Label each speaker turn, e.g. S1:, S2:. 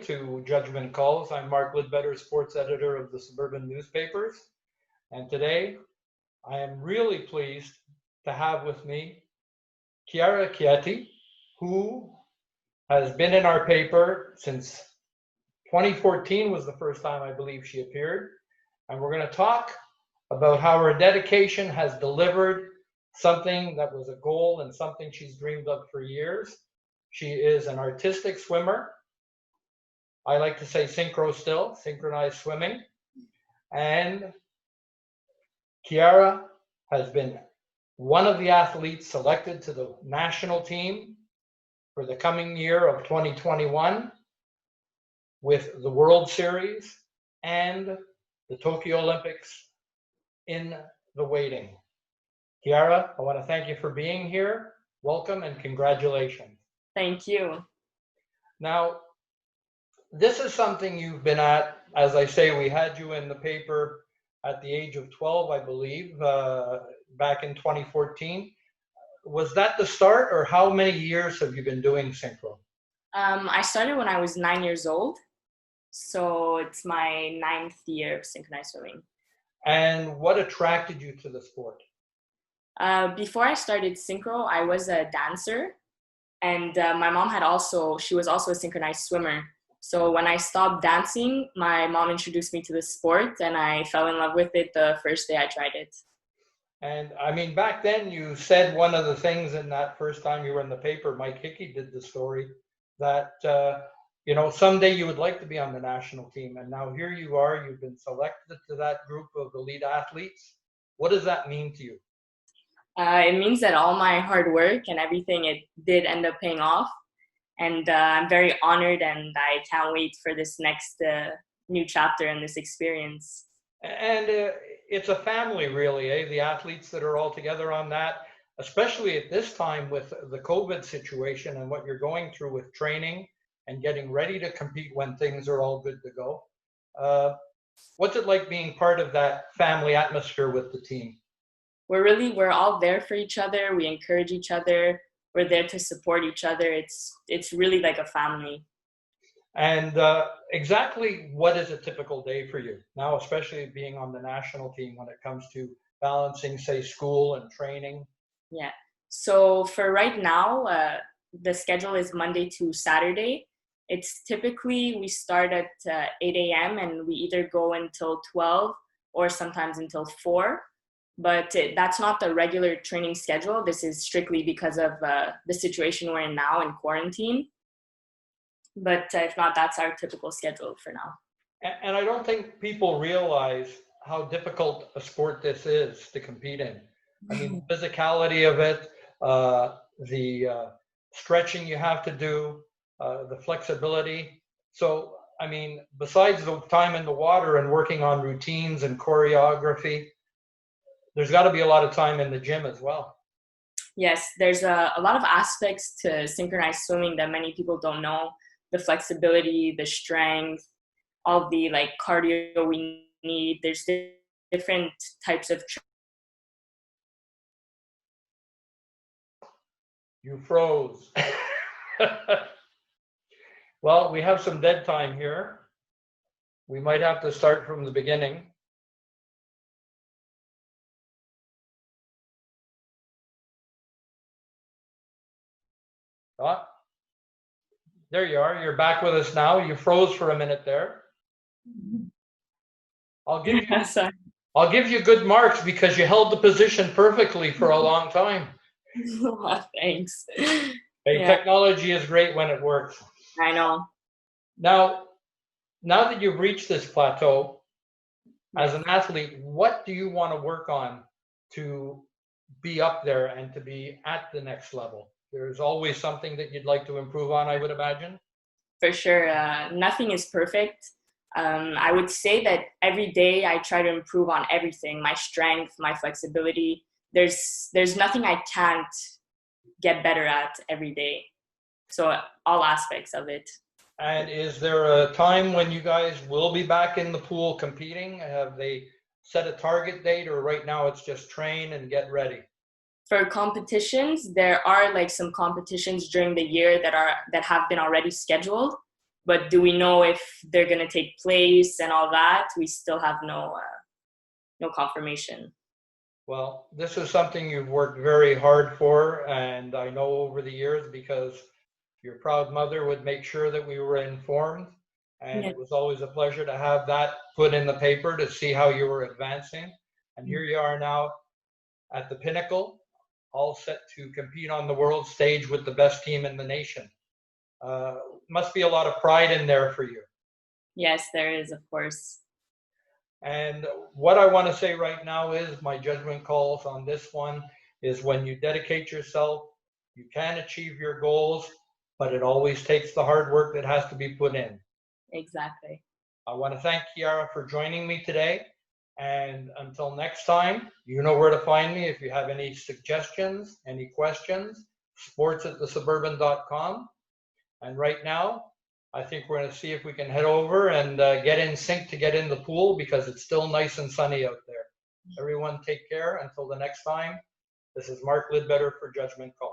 S1: to Judgement Calls. I'm Mark Lidbetter, sports editor of the Suburban newspapers. And today I am really pleased to have with me Kiara Quieti, who has been in our paper since 2014 was the first time I believe she appeared. And we're going to talk about how her dedication has delivered something that was a goal and something she's dreamed of for years. She is an artistic swimmer. I like to say synchro still, synchronized swimming. And Kiara has been one of the athletes selected to the national team for the coming year of 2021 with the World Series and the Tokyo Olympics in the waiting. Kiara, I want to thank you for being here. Welcome and congratulations.
S2: Thank you.
S1: Now, this is something you've been at. As I say, we had you in the paper at the age of 12, I believe, back in 2014. Was that the start, or how many years have you been doing synchro?
S2: I started when I was 9 years old. So it's my 9th year of synchronized swimming.
S1: And what attracted you to the sport?
S2: Before I started synchro, I was a dancer. And my mom she was also a synchronized swimmer. So when I stopped dancing, my mom introduced me to the sport and I fell in love with it the first day I tried it.
S1: And I mean, back then you said one of the things in that first time you were in the paper, Mike Hickey did the story, that, someday you would like to be on the national team. And now here you are, you've been selected to that group of elite athletes. What does that mean to you?
S2: It means that all my hard work and everything, it did end up paying off. And I'm very honored and I can't wait for this next new chapter in this experience.
S1: And it's a family, really, eh? The athletes that are all together on that, especially at this time with the COVID situation and what you're going through with training and getting ready to compete when things are all good to go. What's it like being part of that family atmosphere with the team?
S2: We're all there for each other. We encourage each other. We're there to support each other. It's really like a family.
S1: And exactly what is a typical day for you now, especially being on the national team when it comes to balancing, say, school and training?
S2: Yeah. So for right now, the schedule is Monday to Saturday. It's typically we start at 8 a.m. and we either go until 12 or sometimes until 4. But that's not the regular training schedule. This is strictly because of the situation we're in now in quarantine. But if not, that's our typical schedule for now.
S1: And I don't think people realize how difficult a sport this is to compete in. I mean, the physicality of it, the stretching you have to do, the flexibility. So, I mean, besides the time in the water and working on routines and choreography, there's got to be a lot of time in the gym as well.
S2: Yes, there's a lot of aspects to synchronized swimming that many people don't know. The flexibility, the strength, all the cardio we need. There's different types of.
S1: You froze. Well, we have some dead time here. We might have to start from the beginning. Oh, there you are. You're back with us now. You froze for a minute there. I'll give you good marks because you held the position perfectly for a long time.
S2: Oh, thanks.
S1: Hey, yeah. Technology is great when it works.
S2: I know.
S1: Now that you've reached this plateau as an athlete, what do you want to work on to be up there and to be at the next level? There's always something that you'd like to improve on, I would imagine.
S2: For sure. Nothing is perfect. I would say that every day I try to improve on everything, my strength, my flexibility. There's nothing I can't get better at every day. So all aspects of it.
S1: And is there a time when you guys will be back in the pool competing? Have they set a target date, or right now it's just train and get ready?
S2: For competitions, there are some competitions during the year that have been already scheduled. but do we know if they're going to take place and all that? We still have no confirmation.
S1: Well, this is something you've worked very hard for, and I know over the years, because your proud mother would make sure that we were informed, and it was always a pleasure to have that put in the paper to see how you were advancing. And here you are now at the pinnacle, all set to compete on the world stage with the best team in the nation. Must be a lot of pride in there for you.
S2: Yes, there is, of course.
S1: And what I want to say right now is my judgment calls on this one is when you dedicate yourself, you can achieve your goals, but it always takes the hard work that has to be put in.
S2: Exactly.
S1: I want to thank Kiara for joining me today. And until next time, you know where to find me if you have any suggestions, any questions, sports@thesuburban.com. And right now, I think we're going to see if we can head over and get in sync to get in the pool, because it's still nice and sunny out there. Everyone take care until the next time. This is Mark Lidbetter for Judgment Calls.